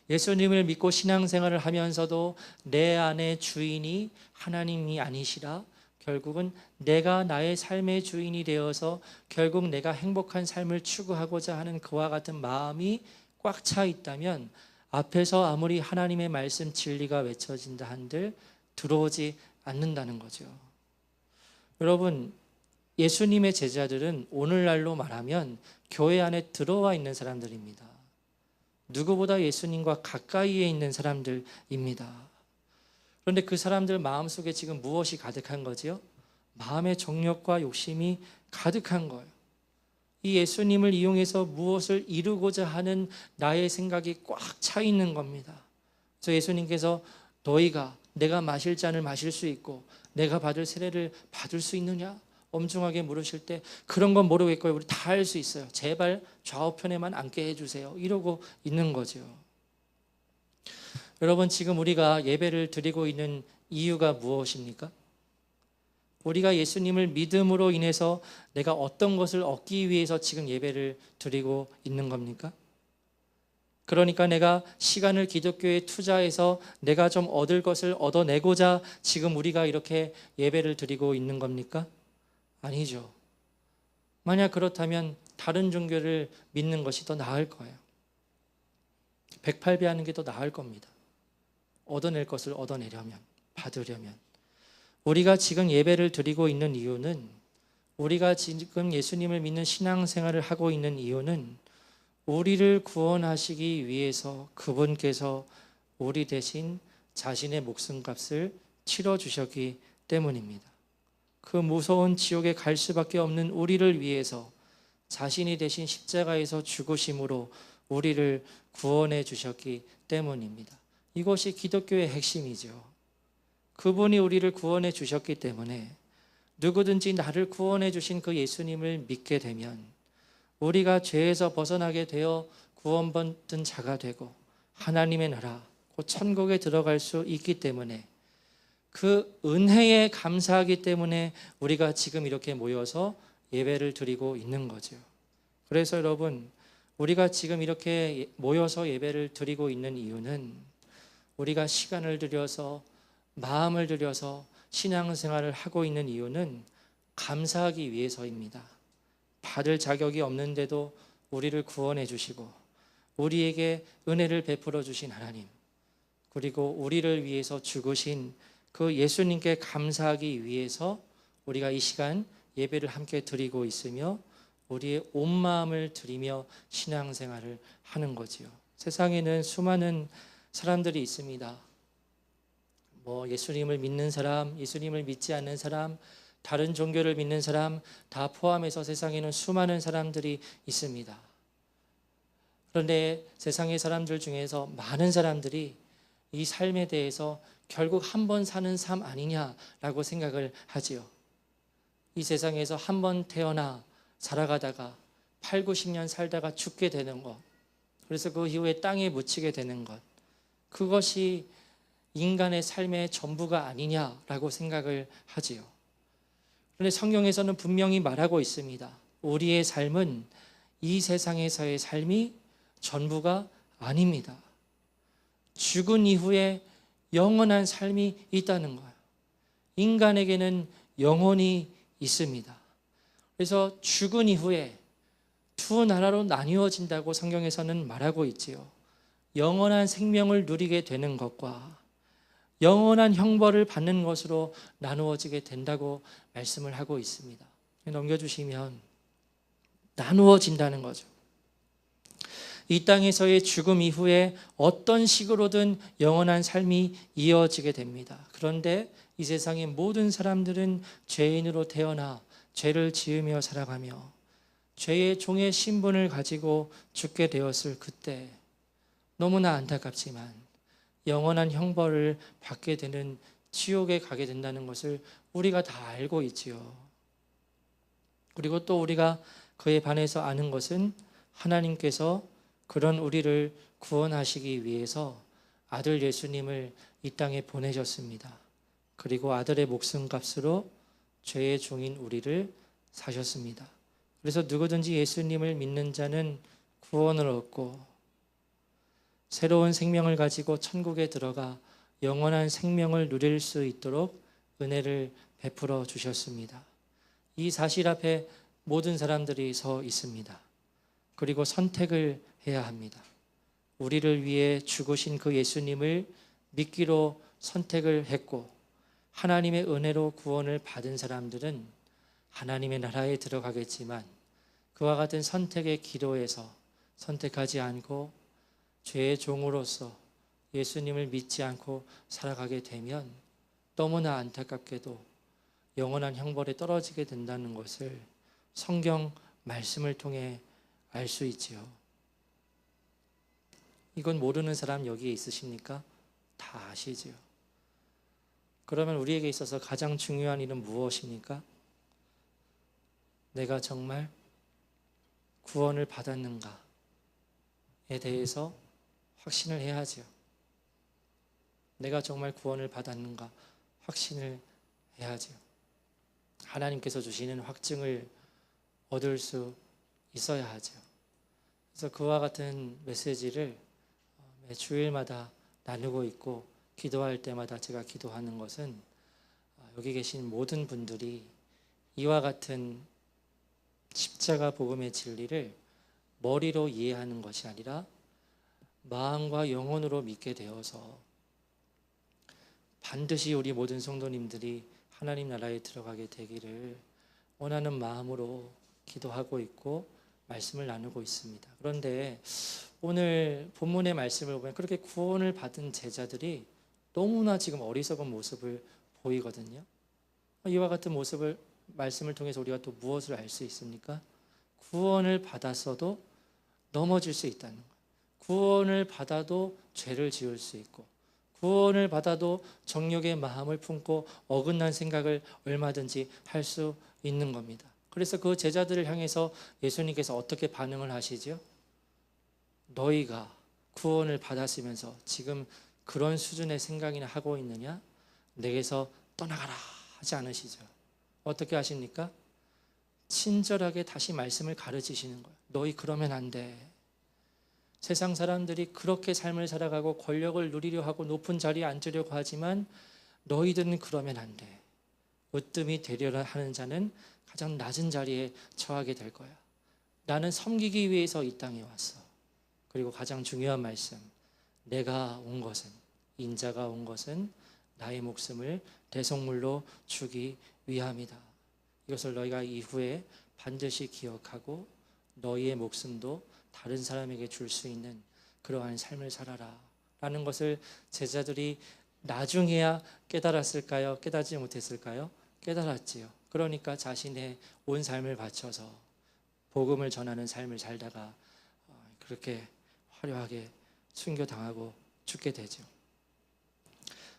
A: 예수님을 믿고 신앙생활을 하면서도 내 안의 주인이 하나님이 아니시라 결국은 내가 나의 삶의 주인이 되어서 결국 내가 행복한 삶을 추구하고자 하는 그와 같은 마음이 꽉 차 있다면 앞에서 아무리 하나님의 말씀 진리가 외쳐진다 한들 들어오지 않는다는 거죠. 여러분, 예수님의 제자들은 오늘날로 말하면 교회 안에 들어와 있는 사람들입니다. 누구보다 예수님과 가까이에 있는 사람들입니다. 그런데 그 사람들 마음속에 지금 무엇이 가득한 거지요? 마음의 정욕과 욕심이 가득한 거예요. 이 예수님을 이용해서 무엇을 이루고자 하는 나의 생각이 꽉 차 있는 겁니다. 그래서 예수님께서 너희가 내가 마실 잔을 마실 수 있고 내가 받을 세례를 받을 수 있느냐? 엄중하게 물으실 때 그런 건 모르겠고요. 우리 다 할 수 있어요. 제발 좌우편에만 앉게 해주세요. 이러고 있는 거죠. 여러분, 지금 우리가 예배를 드리고 있는 이유가 무엇입니까? 우리가 예수님을 믿음으로 인해서 내가 어떤 것을 얻기 위해서 지금 예배를 드리고 있는 겁니까? 그러니까 내가 시간을 기독교에 투자해서 내가 좀 얻을 것을 얻어내고자 지금 우리가 이렇게 예배를 드리고 있는 겁니까? 아니죠. 만약 그렇다면 다른 종교를 믿는 것이 더 나을 거예요. 108배 하는 게 더 나을 겁니다. 얻어낼 것을 얻어내려면, 받으려면. 우리가 지금 예배를 드리고 있는 이유는, 우리가 지금 예수님을 믿는 신앙생활을 하고 있는 이유는 우리를 구원하시기 위해서 그분께서 우리 대신 자신의 목숨값을 치러주셨기 때문입니다. 그 무서운 지옥에 갈 수밖에 없는 우리를 위해서 자신이 대신 십자가에서 죽으심으로 우리를 구원해 주셨기 때문입니다. 이것이 기독교의 핵심이죠. 그분이 우리를 구원해 주셨기 때문에 누구든지 나를 구원해 주신 그 예수님을 믿게 되면 우리가 죄에서 벗어나게 되어 구원받은 자가 되고 하나님의 나라, 곧 천국에 들어갈 수 있기 때문에 그 은혜에 감사하기 때문에 우리가 지금 이렇게 모여서 예배를 드리고 있는 거죠. 그래서 여러분, 우리가 지금 이렇게 모여서 예배를 드리고 있는 이유는 우리가 시간을 들여서 마음을 들여서 신앙생활을 하고 있는 이유는 감사하기 위해서입니다. 받을 자격이 없는데도 우리를 구원해 주시고 우리에게 은혜를 베풀어 주신 하나님, 그리고 우리를 위해서 죽으신 그 예수님께 감사하기 위해서 우리가 이 시간 예배를 함께 드리고 있으며 우리의 온 마음을 드리며 신앙생활을 하는 거지요. 세상에는 수많은 사람들이 있습니다. 예수님을 믿는 사람, 예수님을 믿지 않는 사람, 다른 종교를 믿는 사람 다 포함해서 세상에는 수많은 사람들이 있습니다. 그런데 세상의 사람들 중에서 많은 사람들이 이 삶에 대해서 결국 한 번 사는 삶 아니냐라고 생각을 하지요. 이 세상에서 한 번 태어나 살아가다가 8, 90년 살다가 죽게 되는 것, 그래서 그 이후에 땅에 묻히게 되는 것, 그것이 인간의 삶의 전부가 아니냐라고 생각을 하지요. 그런데 성경에서는 분명히 말하고 있습니다. 우리의 삶은 이 세상에서의 삶이 전부가 아닙니다. 죽은 이후에 영원한 삶이 있다는 거예요. 인간에게는 영혼이 있습니다. 그래서 죽은 이후에 두 나라로 나뉘어진다고 성경에서는 말하고 있지요. 영원한 생명을 누리게 되는 것과 영원한 형벌을 받는 것으로 나누어지게 된다고 말씀을 하고 있습니다. 넘겨주시면 나누어진다는 거죠. 이 땅에서의 죽음 이후에 어떤 식으로든 영원한 삶이 이어지게 됩니다. 그런데 이 세상의 모든 사람들은 죄인으로 태어나 죄를 지으며 살아가며 죄의 종의 신분을 가지고 죽게 되었을 그때 너무나 안타깝지만 영원한 형벌을 받게 되는 지옥에 가게 된다는 것을 우리가 다 알고 있지요. 그리고 또 우리가 그에 반해서 아는 것은 하나님께서 그런 우리를 구원하시기 위해서 아들 예수님을 이 땅에 보내셨습니다. 그리고 아들의 목숨값으로 죄의 종인 우리를 사셨습니다. 그래서 누구든지 예수님을 믿는 자는 구원을 얻고 새로운 생명을 가지고 천국에 들어가 영원한 생명을 누릴 수 있도록 은혜를 베풀어 주셨습니다. 이 사실 앞에 모든 사람들이 서 있습니다. 그리고 선택을 해야 합니다. 우리를 위해 죽으신 그 예수님을 믿기로 선택을 했고 하나님의 은혜로 구원을 받은 사람들은 하나님의 나라에 들어가겠지만 그와 같은 선택의 기로에서 선택하지 않고 죄의 종으로서 예수님을 믿지 않고 살아가게 되면 너무나 안타깝게도 영원한 형벌에 떨어지게 된다는 것을 성경 말씀을 통해 알 수 있지요. 이건 모르는 사람 여기에 있으십니까? 다 아시지요. 그러면 우리에게 있어서 가장 중요한 일은 무엇입니까? 내가 정말 구원을 받았는가에 대해서 확신을 해야지요. 내가 정말 구원을 받았는가 확신을 해야지요. 하나님께서 주시는 확증을 얻을 수 있어야 하죠. 그래서 그와 같은 메시지를 매 주일마다 나누고 있고 기도할 때마다 제가 기도하는 것은 여기 계신 모든 분들이 이와 같은 십자가 복음의 진리를 머리로 이해하는 것이 아니라 마음과 영혼으로 믿게 되어서 반드시 우리 모든 성도님들이 하나님 나라에 들어가게 되기를 원하는 마음으로 기도하고 있고 말씀을 나누고 있습니다. 그런데 오늘 본문의 말씀을 보면 그렇게 구원을 받은 제자들이 너무나 지금 어리석은 모습을 보이거든요. 이와 같은 모습을 말씀을 통해서 우리가 또 무엇을 알 수 있습니까? 구원을 받았어도 넘어질 수 있다는 것. 구원을 받아도 죄를 지을 수 있고 구원을 받아도 정욕의 마음을 품고 어긋난 생각을 얼마든지 할 수 있는 겁니다. 그래서 그 제자들을 향해서 예수님께서 어떻게 반응을 하시죠? 너희가 구원을 받았으면서 지금 그런 수준의 생각이나 하고 있느냐? 내게서 떠나가라 하지 않으시죠. 어떻게 하십니까? 친절하게 다시 말씀을 가르치시는 거예요. 너희 그러면 안 돼. 세상 사람들이 그렇게 삶을 살아가고 권력을 누리려 하고 높은 자리에 앉으려고 하지만 너희들은 그러면 안 돼. 으뜸이 되려라 하는 자는 가장 낮은 자리에 처하게 될 거야. 나는 섬기기 위해서 이 땅에 왔어. 그리고 가장 중요한 말씀, 내가 온 것은, 인자가 온 것은 나의 목숨을 대속물로 주기 위함이다. 이것을 너희가 이후에 반드시 기억하고 너희의 목숨도 다른 사람에게 줄 수 있는 그러한 삶을 살아라 라는 것을 제자들이 나중에야 깨달았을까요? 깨닫지 못했을까요? 깨달았지요. 그러니까 자신의 온 삶을 바쳐서 복음을 전하는 삶을 살다가 그렇게 화려하게 순교당하고 죽게 되죠.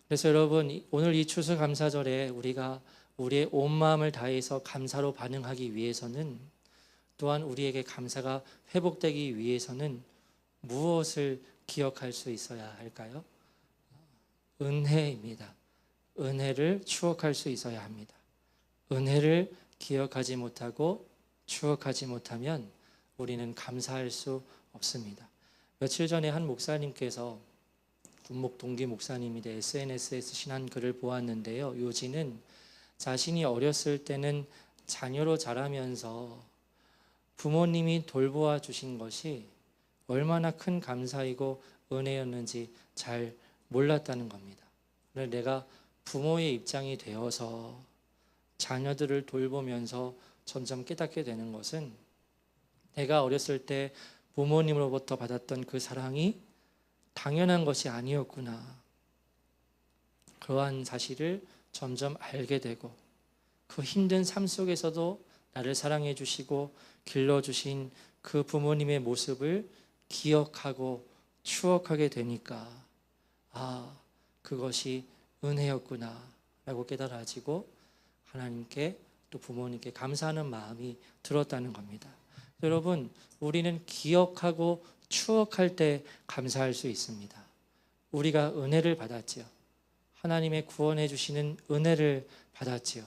A: 그래서 여러분, 오늘 이 추수감사절에 우리가 우리의 온 마음을 다해서 감사로 반응하기 위해서는, 또한 우리에게 감사가 회복되기 위해서는 무엇을 기억할 수 있어야 할까요? 은혜입니다. 은혜를 추억할 수 있어야 합니다. 은혜를 기억하지 못하고 추억하지 못하면 우리는 감사할 수 없습니다. 며칠 전에 한 목사님께서 군목 동기 목사님이 SNS에 쓰신 한 글을 보았는데요. 요지는 자신이 어렸을 때는 자녀로 자라면서 부모님이 돌보아 주신 것이 얼마나 큰 감사이고 은혜였는지 잘 몰랐다는 겁니다. 오늘 내가 부모의 입장이 되어서 자녀들을 돌보면서 점점 깨닫게 되는 것은 내가 어렸을 때 부모님으로부터 받았던 그 사랑이 당연한 것이 아니었구나. 그러한 사실을 점점 알게 되고 그 힘든 삶 속에서도 나를 사랑해 주시고 길러주신 그 부모님의 모습을 기억하고 추억하게 되니까 그것이 은혜였구나 라고 깨달아지고 하나님께 또 부모님께 감사하는 마음이 들었다는 겁니다. 여러분, 우리는 기억하고 추억할 때 감사할 수 있습니다. 우리가 은혜를 받았지요. 하나님의 구원해 주시는 은혜를 받았지요.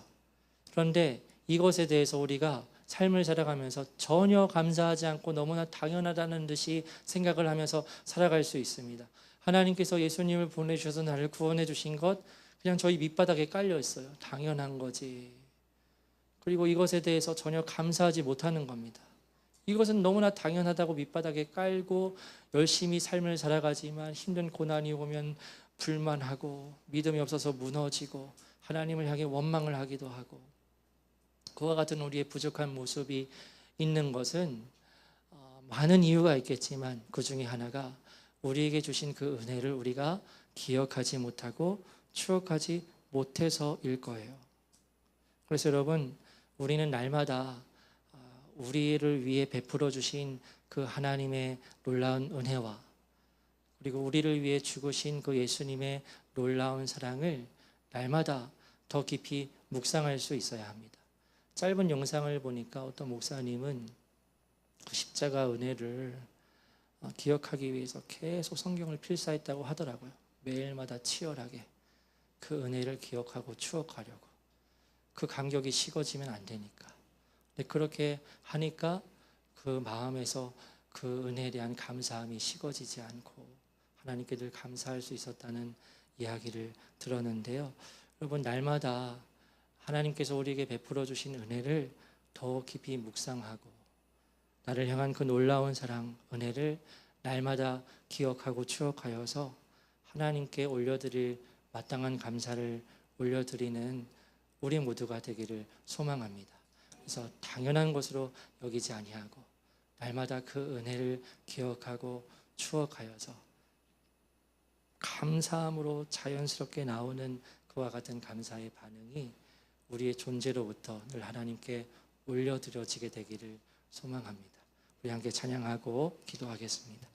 A: 그런데 이것에 대해서 우리가 삶을 살아가면서 전혀 감사하지 않고 너무나 당연하다는 듯이 생각을 하면서 살아갈 수 있습니다. 하나님께서 예수님을 보내주셔서 나를 구원해 주신 것 그냥 저희 밑바닥에 깔려 있어요. 당연한 거지. 그리고 이것에 대해서 전혀 감사하지 못하는 겁니다. 이것은 너무나 당연하다고 밑바닥에 깔고 열심히 삶을 살아가지만 힘든 고난이 오면 불만하고 믿음이 없어서 무너지고 하나님을 향해 원망을 하기도 하고 그와 같은 우리의 부족한 모습이 있는 것은 많은 이유가 있겠지만 그 중에 하나가 우리에게 주신 그 은혜를 우리가 기억하지 못하고 추억하지 못해서일 거예요. 그래서 여러분, 우리는 날마다 우리를 위해 베풀어 주신 그 하나님의 놀라운 은혜와 그리고 우리를 위해 죽으신 그 예수님의 놀라운 사랑을 날마다 더 깊이 묵상할 수 있어야 합니다. 짧은 영상을 보니까 어떤 목사님은 그 십자가 은혜를 기억하기 위해서 계속 성경을 필사했다고 하더라고요. 매일마다 치열하게 그 은혜를 기억하고 추억하려고. 그 간격이 식어지면 안 되니까. 근데 그렇게 하니까 그 마음에서 그 은혜에 대한 감사함이 식어지지 않고 하나님께 늘 감사할 수 있었다는 이야기를 들었는데요. 여러분, 날마다 하나님께서 우리에게 베풀어 주신 은혜를 더 깊이 묵상하고 나를 향한 그 놀라운 사랑, 은혜를 날마다 기억하고 추억하여서 하나님께 올려드릴 마땅한 감사를 올려드리는 우리 모두가 되기를 소망합니다. 그래서 당연한 것으로 여기지 아니하고 날마다 그 은혜를 기억하고 추억하여서 감사함으로 자연스럽게 나오는 그와 같은 감사의 반응이 우리의 존재로부터 늘 하나님께 올려드려지게 되기를 소망합니다. 우리 함께 찬양하고 기도하겠습니다.